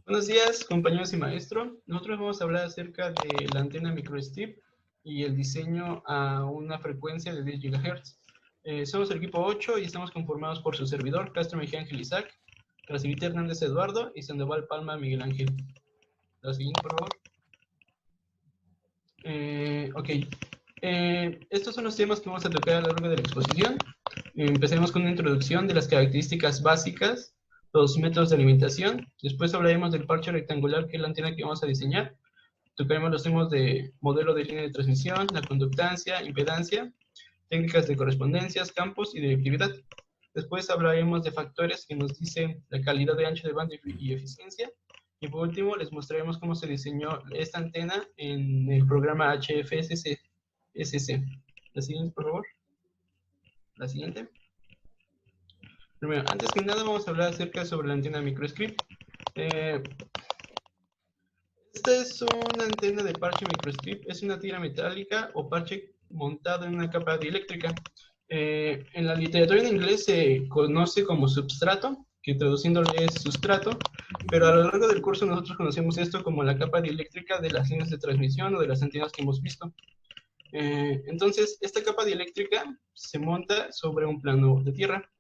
Buenos días, compañeros y maestro. Nosotros vamos a hablar acerca de la antena microstrip y el diseño a una frecuencia de 10 GHz. Somos el equipo 8 y estamos conformados por su servidor, Castro Mejía Ángel Isaac, Trasivita Hernández Eduardo y Sandoval Palma Miguel Ángel. La siguiente, por favor. Ok. Estos son los temas que vamos a tocar a lo largo de la exposición. Empecemos con una introducción de las características básicas, los métodos de alimentación. Después hablaremos del parche rectangular, que es la antena que vamos a diseñar. Tocaremos los temas de modelo de línea de transmisión, la conductancia, impedancia, técnicas de correspondencias, campos y directividad. Después hablaremos de factores que nos dicen la calidad de ancho de banda y eficiencia. Y por último, les mostraremos cómo se diseñó esta antena en el programa HFSC. La siguiente, por favor. La siguiente. Primero, antes que nada, vamos a hablar acerca sobre la antena microstrip. Esta es una antena de parche microstrip. Es una tira metálica o parche montado en una capa dieléctrica. En la literatura en inglés se conoce como substrato, que traduciéndolo es sustrato, pero a lo largo del curso nosotros conocemos esto como la capa dieléctrica de las líneas de transmisión o de las antenas que hemos visto. Entonces, esta capa dieléctrica se monta sobre un plano de tierra.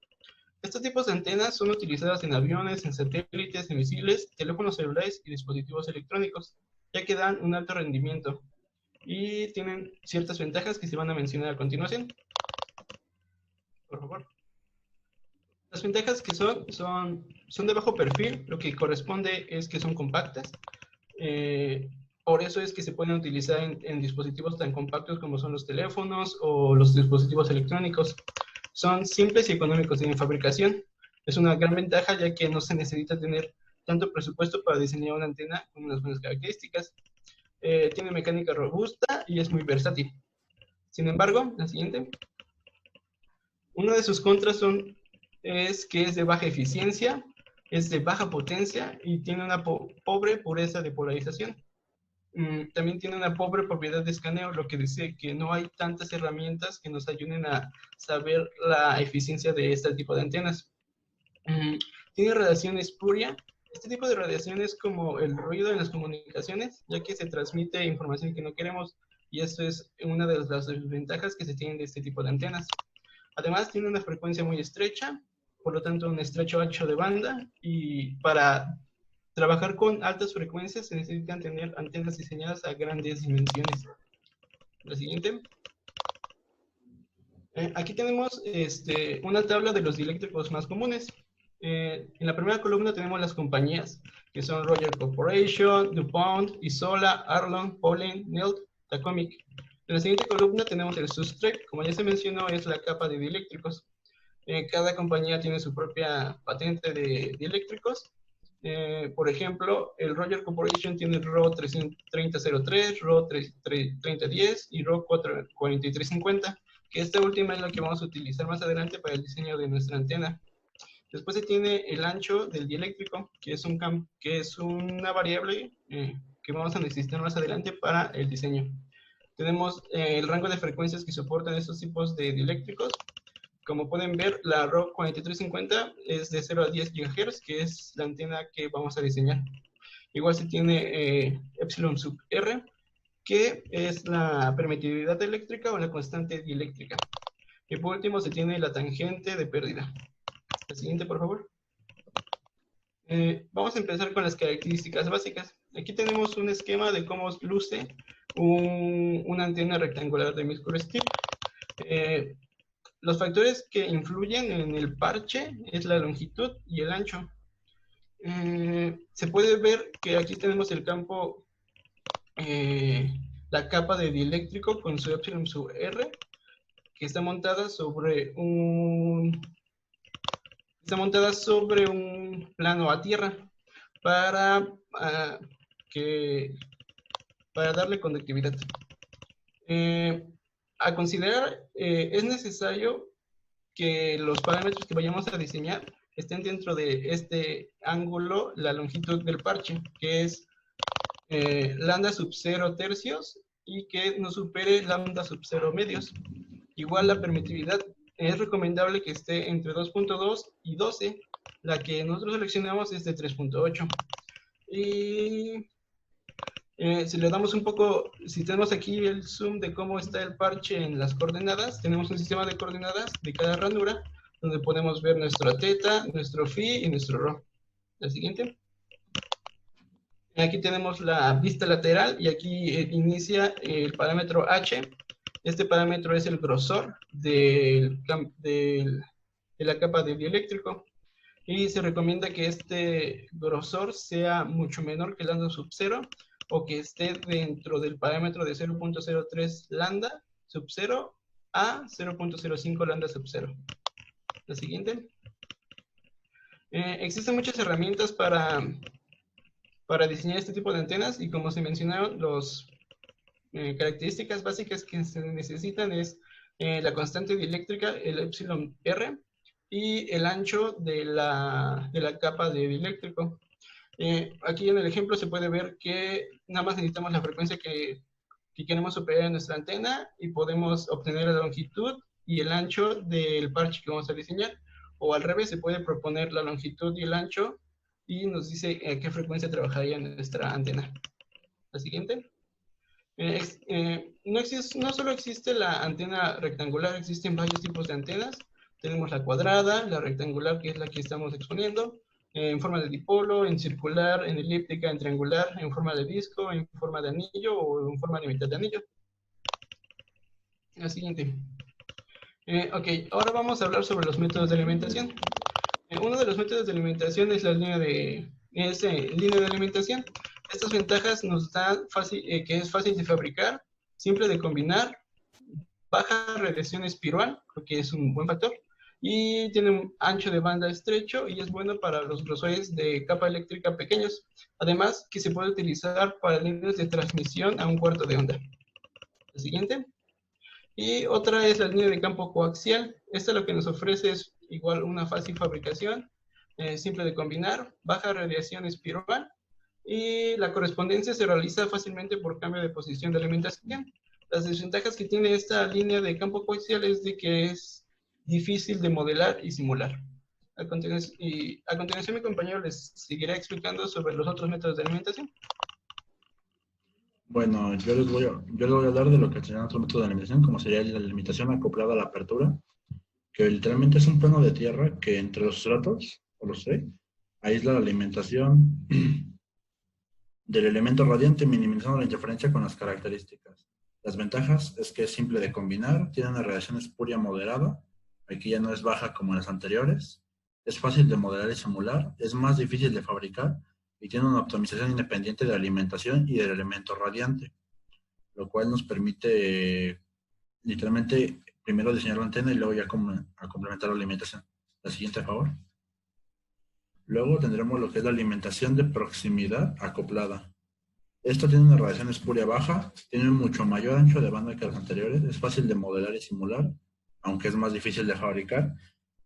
Estos tipos de antenas son utilizadas en aviones, en satélites, en misiles, teléfonos celulares y dispositivos electrónicos, ya que dan un alto rendimiento y tienen ciertas ventajas que se van a mencionar a continuación. Por favor. Las ventajas que son de bajo perfil, lo que corresponde es que son compactas. Por eso es que se pueden utilizar en dispositivos tan compactos como son los teléfonos o los dispositivos electrónicos. Son simples y económicos en fabricación. Es una gran ventaja ya que no se necesita tener tanto presupuesto para diseñar una antena con unas buenas características. Tiene mecánica robusta y es muy versátil. Sin embargo, la siguiente. Una de sus contras es que es de baja eficiencia, es de baja potencia y tiene una pobre pureza de polarización. También tiene una pobre propiedad de escaneo, lo que dice que no hay tantas herramientas que nos ayuden a saber la eficiencia de este tipo de antenas. Tiene radiación espuria. Este tipo de radiación es como el ruido en las comunicaciones, ya que se transmite información que no queremos, y esto es una de las desventajas que se tienen de este tipo de antenas. Además, tiene una frecuencia muy estrecha, por lo tanto, un estrecho ancho de banda, y para trabajar con altas frecuencias se necesitan tener antenas diseñadas a grandes dimensiones. La siguiente. Aquí tenemos una tabla de los dieléctricos más comunes. En la primera columna tenemos las compañías, que son Roger Corporation, DuPont, Isola, Arlon, Pauling, Nelt, Tacomic. En la siguiente columna tenemos el substrate, como ya se mencionó, es la capa de dieléctricos. Cada compañía tiene su propia patente de dieléctricos. Por ejemplo, el Roger Corporation tiene RO 3003, RO 3010 y RO 4350, que esta última es la que vamos a utilizar más adelante para el diseño de nuestra antena. Después se tiene el ancho del dieléctrico, que es una variable que vamos a necesitar más adelante para el diseño. Tenemos el rango de frecuencias que soportan estos tipos de dieléctricos. Como pueden ver, la RO 4350 es de 0 a 10 GHz, que es la antena que vamos a diseñar. Igual se tiene epsilon sub R, que es la permitividad eléctrica o la constante dieléctrica. Y por último se tiene la tangente de pérdida. La siguiente, por favor. Vamos a empezar con las características básicas. Aquí tenemos un esquema de cómo luce una antena rectangular de microstrip. Los factores que influyen en el parche es la longitud y el ancho. Se puede ver que aquí tenemos el campo, la capa de dieléctrico con su epsilon sub R, que está montada sobre un plano a tierra para darle conductividad. A considerar, es necesario que los parámetros que vayamos a diseñar estén dentro de este ángulo, la longitud del parche, que es lambda sub 0 tercios y que no supere lambda sub 0 medios. Igual la permitividad es recomendable que esté entre 2.2 y 12. La que nosotros seleccionamos es de 3.8. Y si le damos un poco, si tenemos aquí el zoom de cómo está el parche en las coordenadas, tenemos un sistema de coordenadas de cada ranura, donde podemos ver nuestro teta, nuestro phi y nuestro rho. La siguiente. Aquí tenemos la vista lateral y aquí inicia el parámetro H. Este parámetro es el grosor de la capa de dieléctrico y se recomienda que este grosor sea mucho menor que lambda sub 0 o que esté dentro del parámetro de 0.03 lambda sub 0 a 0.05 lambda sub 0. La siguiente. Existen muchas herramientas para diseñar este tipo de antenas y como se mencionaron, las características básicas que se necesitan es la constante dieléctrica, el epsilon R, y el ancho de la capa de dieléctrico. Aquí en el ejemplo se puede ver que nada más necesitamos la frecuencia que queremos superar en nuestra antena y podemos obtener la longitud y el ancho del parche que vamos a diseñar. O al revés, se puede proponer la longitud y el ancho y nos dice a qué frecuencia trabajaría nuestra antena. La siguiente. No solo existe la antena rectangular, existen varios tipos de antenas. Tenemos la cuadrada, la rectangular, que es la que estamos exponiendo, en forma de dipolo, en circular, en elíptica, en triangular, en forma de disco, en forma de anillo o en forma de mitad de anillo. La siguiente. Ok, ahora vamos a hablar sobre los métodos de alimentación. Uno de los métodos de alimentación es la línea de alimentación. Estas ventajas nos dan que es fácil de fabricar, simple de combinar, baja radiación espiral, porque es un buen factor, y tiene un ancho de banda estrecho y es bueno para los grosores de capa eléctrica pequeños. Además, que se puede utilizar para líneas de transmisión a 1/4 de onda. La siguiente. Y otra es la línea de campo coaxial. Esta lo que nos ofrece es igual una fácil fabricación, simple de combinar, baja radiación espiral y la correspondencia se realiza fácilmente por cambio de posición de alimentación. Las desventajas que tiene esta línea de campo coaxial es de que es difícil de modelar y simular. A continuación mi compañero les seguirá explicando sobre los otros métodos de alimentación. Bueno, yo les voy a hablar de lo que sería otro método de alimentación, como sería la limitación acoplada a la apertura, que literalmente es un plano de tierra que entre los estratos, o los tres, aísla la alimentación del elemento radiante, minimizando la interferencia con las características. Las ventajas es que es simple de combinar, tiene una radiación espuria moderada, aquí ya no es baja como en las anteriores, es fácil de modelar y simular, es más difícil de fabricar y tiene una optimización independiente de la alimentación y del elemento radiante, lo cual nos permite literalmente primero diseñar la antena y luego ya complementar la alimentación. La siguiente, por favor. Luego tendremos lo que es la alimentación de proximidad acoplada. Esto tiene una radiación espuria baja, tiene un mucho mayor ancho de banda que los anteriores, es fácil de modelar y simular, aunque es más difícil de fabricar,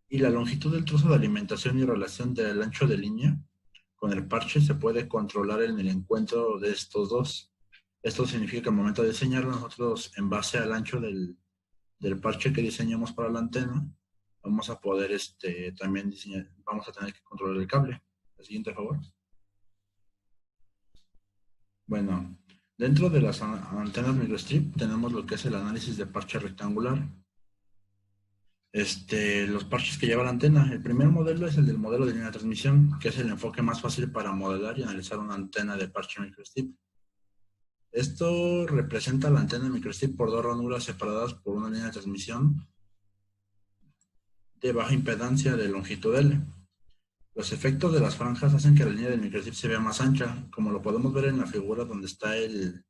y la longitud del trozo de alimentación y relación del ancho de línea con el parche se puede controlar en el encuentro de estos dos. Esto significa que al momento de diseñarlo, nosotros en base al ancho del parche que diseñamos para la antena, vamos a poder también diseñar, vamos a tener que controlar el cable. El siguiente, por favor. Bueno, dentro de las antenas microstrip tenemos lo que es el análisis de parche rectangular. Los parches que lleva la antena. El primer modelo es el del modelo de línea de transmisión, que es el enfoque más fácil para modelar y analizar una antena de parche microstrip. Esto representa la antena microstrip por dos ranuras separadas por una línea de transmisión de baja impedancia de longitud L. Los efectos de las franjas hacen que la línea del microstrip se vea más ancha, como lo podemos ver en la figura donde está el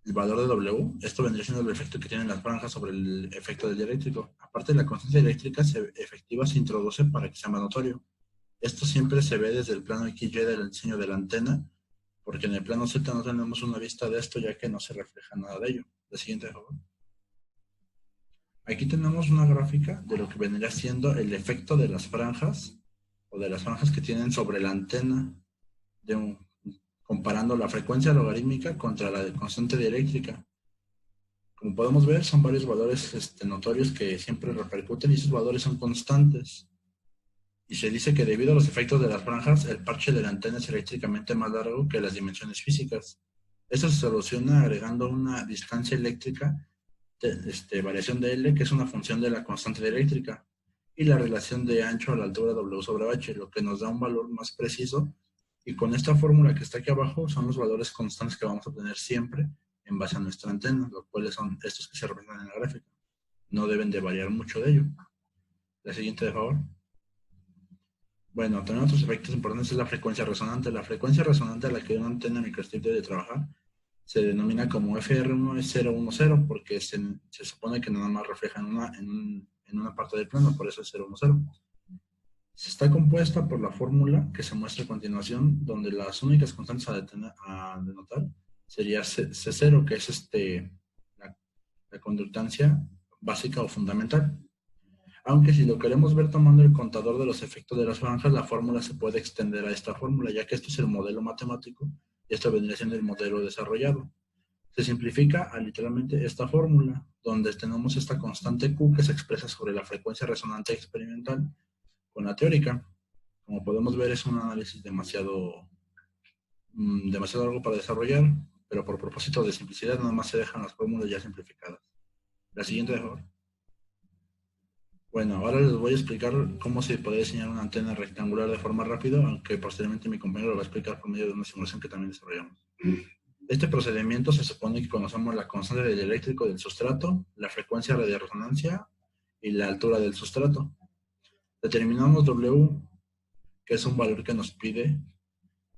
valor de W. Esto vendría siendo el efecto que tienen las franjas sobre el efecto del dieléctrico. Aparte, la constante eléctrica efectiva se introduce para que sea más notorio. Esto siempre se ve desde el plano XY del diseño de la antena, porque en el plano Z no tenemos una vista de esto, ya que no se refleja nada de ello. La siguiente, por favor. Aquí tenemos una gráfica de lo que vendría siendo el efecto de las franjas, o de las franjas que tienen sobre la antena, comparando la frecuencia logarítmica contra la constante dieléctrica. Como podemos ver, son varios valores notorios que siempre repercuten y esos valores son constantes. Y se dice que debido a los efectos de las franjas, el parche de la antena es eléctricamente más largo que las dimensiones físicas. Esto se soluciona agregando una distancia eléctrica, variación de L, que es una función de la constante eléctrica, y la relación de ancho a la altura W sobre H, lo que nos da un valor más preciso. Y con esta fórmula que está aquí abajo son los valores constantes que vamos a obtener siempre en base a nuestra antena, los cuales son estos que se representan en la gráfica. No deben de variar mucho de ello. La siguiente, de favor. Bueno, también otros efectos importantes es la frecuencia resonante. La frecuencia resonante a la que una antena microstrip debe trabajar se denomina como FR1010 porque se supone que nada más refleja en una parte del plano, por eso es 010. Se está compuesta por la fórmula que se muestra a continuación, donde las únicas constantes a denotar sería C0, que es la conductancia básica o fundamental. Aunque si lo queremos ver tomando el contador de los efectos de las franjas, la fórmula se puede extender a esta fórmula, ya que esto es el modelo matemático y esto vendría siendo el modelo desarrollado. Se simplifica a literalmente esta fórmula, donde tenemos esta constante Q que se expresa sobre la frecuencia resonante experimental con la teórica. Como podemos ver, es un análisis demasiado largo para desarrollar, pero por propósito de simplicidad nada más se dejan las fórmulas ya simplificadas. La siguiente, por favor. Bueno, ahora les voy a explicar cómo se puede diseñar una antena rectangular de forma rápida, aunque posteriormente mi compañero lo va a explicar por medio de una simulación que también desarrollamos. Este procedimiento se supone que conocemos la constante del eléctrico del sustrato, la frecuencia de resonancia y la altura del sustrato. Determinamos W, que es un valor que nos pide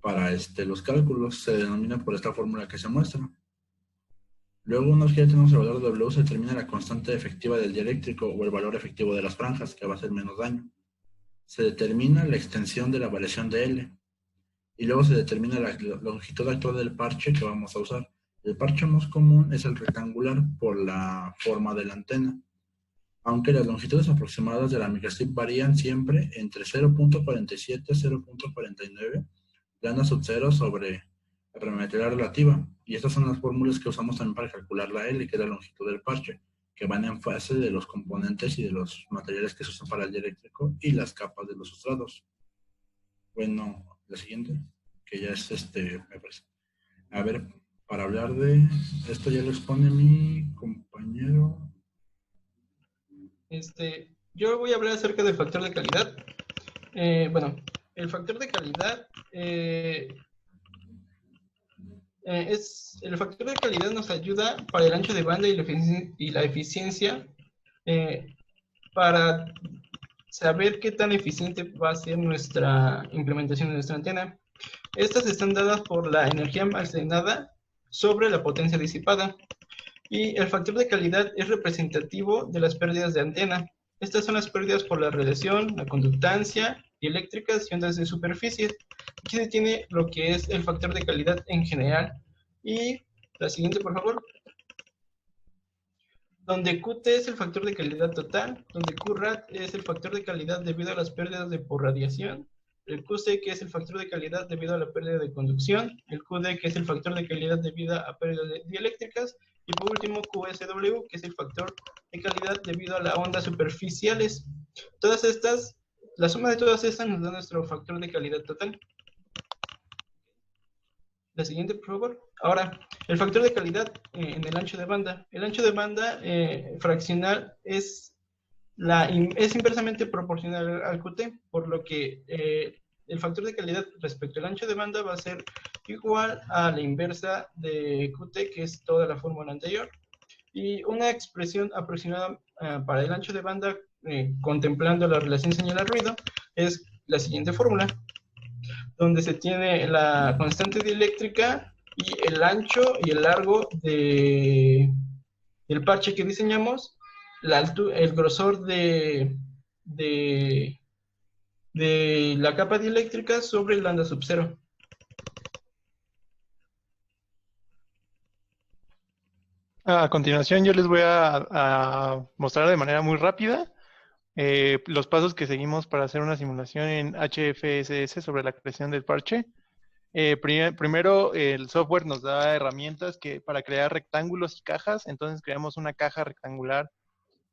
para los cálculos, se denomina por esta fórmula que se muestra. Luego, una vez que ya tenemos el valor de W, se determina la constante efectiva del dieléctrico o el valor efectivo de las franjas, que va a ser menos daño. Se determina la extensión de la variación de L. Y luego se determina la longitud actual del parche que vamos a usar. El parche más común es el rectangular por la forma de la antena, aunque las longitudes aproximadas de la microstrip varían siempre entre 0.47 y 0.49 lambda sub 0 sobre la perimetría relativa. Y estas son las fórmulas que usamos también para calcular la L, que es la longitud del parche, que van en fase de los componentes y de los materiales que se usan para el dieléctrico y las capas de los sustratos. Bueno, la siguiente, que ya es me parece. A ver, para hablar de esto ya lo expone mi compañero. Yo voy a hablar acerca del factor de calidad. Bueno, el factor de calidad el factor de calidad nos ayuda para el ancho de banda y la eficiencia para saber qué tan eficiente va a ser nuestra implementación de nuestra antena. Estas están dadas por la energía almacenada sobre la potencia disipada. Y el factor de calidad es representativo de las pérdidas de antena. Estas son las pérdidas por la radiación, la conductancia, dieléctricas y ondas de superficie. Aquí se tiene lo que es el factor de calidad en general. Y la siguiente, por favor. Donde Qt es el factor de calidad total, donde Qrat es el factor de calidad debido a las pérdidas por radiación, el QC que es el factor de calidad debido a la pérdida de conducción, el QD que es el factor de calidad debido a pérdidas dieléctricas, y por último QSW que es el factor de calidad debido a las ondas superficiales. Todas estas, la suma de todas estas nos da nuestro factor de calidad total. La siguiente, por favor. Ahora, el factor de calidad en el ancho de banda. El ancho de banda fraccional es inversamente proporcional al QT, por lo que el factor de calidad respecto al ancho de banda va a ser igual a la inversa de QT, que es toda la fórmula anterior. Y una expresión aproximada para el ancho de banda, contemplando la relación señal-ruido, es la siguiente fórmula, donde se tiene la constante dieléctrica y el ancho y el largo del parche que diseñamos, el grosor de la capa dieléctrica sobre el lambda sub 0. A continuación yo les voy a mostrar de manera muy rápida los pasos que seguimos para hacer una simulación en HFSS sobre la creación del parche. Primero, el software nos da herramientas para crear rectángulos y cajas. Entonces creamos una caja rectangular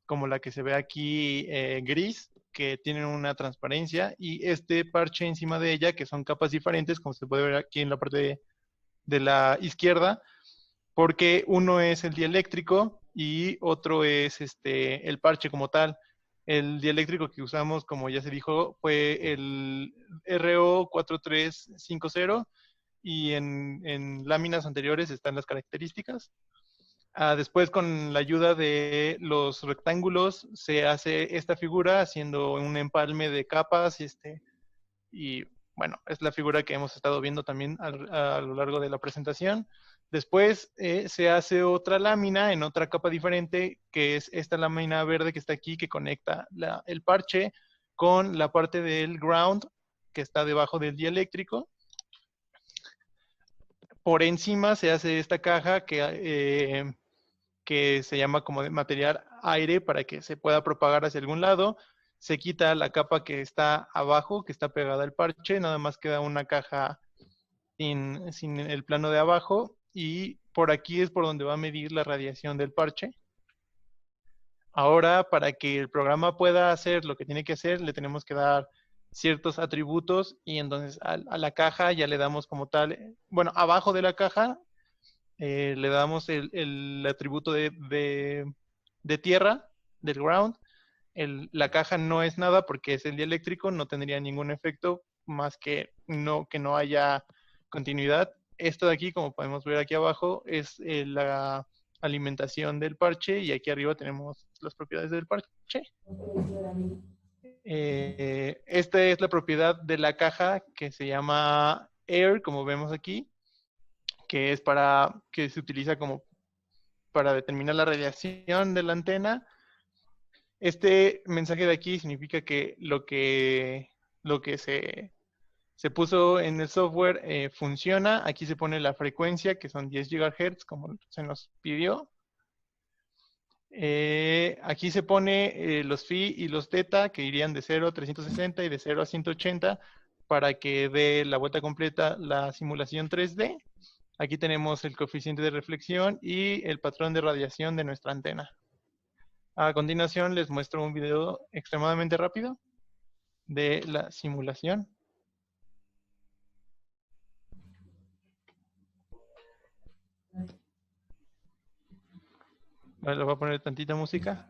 como la que se ve aquí gris, que tienen una transparencia y este parche encima de ella, que son capas diferentes, como se puede ver aquí en la parte de la izquierda, porque uno es el dieléctrico y otro es el parche como tal. El dieléctrico que usamos, como ya se dijo, fue el RO4350 y en láminas anteriores están las características. Después, con la ayuda de los rectángulos, se hace esta figura haciendo un empalme de capas y bueno, es la figura que hemos estado viendo también a lo largo de la presentación. Después se hace otra lámina en otra capa diferente, que es esta lámina verde que está aquí, que conecta el parche con la parte del ground, que está debajo del dieléctrico. Por encima se hace esta caja que se llama como de material aire para que se pueda propagar hacia algún lado. Se quita la capa que está abajo, que está pegada al parche, nada más queda una caja sin el plano de abajo y por aquí es por donde va a medir la radiación del parche. Ahora, para que el programa pueda hacer lo que tiene que hacer, le tenemos que dar ciertos atributos y entonces a la caja ya le damos como tal, bueno, abajo de la caja le damos el atributo de tierra, del ground. La caja no es nada porque es el dieléctrico, no tendría ningún efecto más que no haya continuidad. Esto de aquí, como podemos ver aquí abajo, es la alimentación del parche y aquí arriba tenemos las propiedades del parche. Esta es la propiedad de la caja que se llama Air, como vemos aquí, que es que se utiliza como para determinar la radiación de la antena. Este mensaje de aquí significa que lo que se puso en el software funciona. Aquí se pone la frecuencia, que son 10 GHz, como se nos pidió. Aquí se pone los phi y los teta, que irían de 0 a 360 y de 0 a 180, para que dé la vuelta completa la simulación 3D. Aquí tenemos el coeficiente de reflexión y el patrón de radiación de nuestra antena. A continuación les muestro un video extremadamente rápido de la simulación. Vale, le voy a poner tantita música.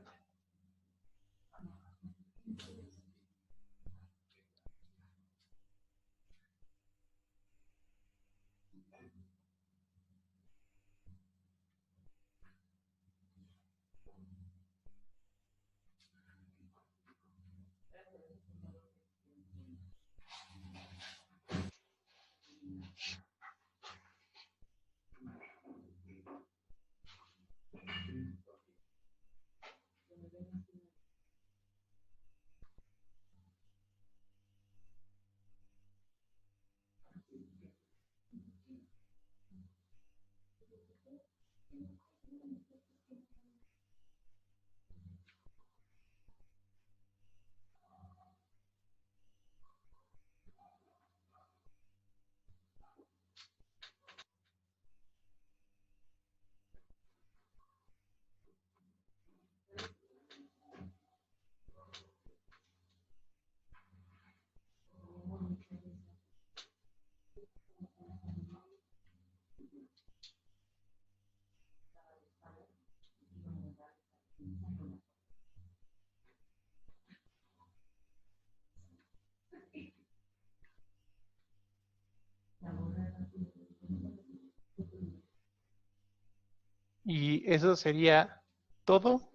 Y eso sería todo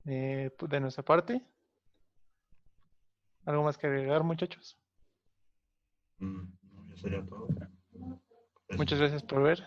de nuestra parte. ¿Algo más que agregar, muchachos? No, ya sería todo. Muchas gracias por ver.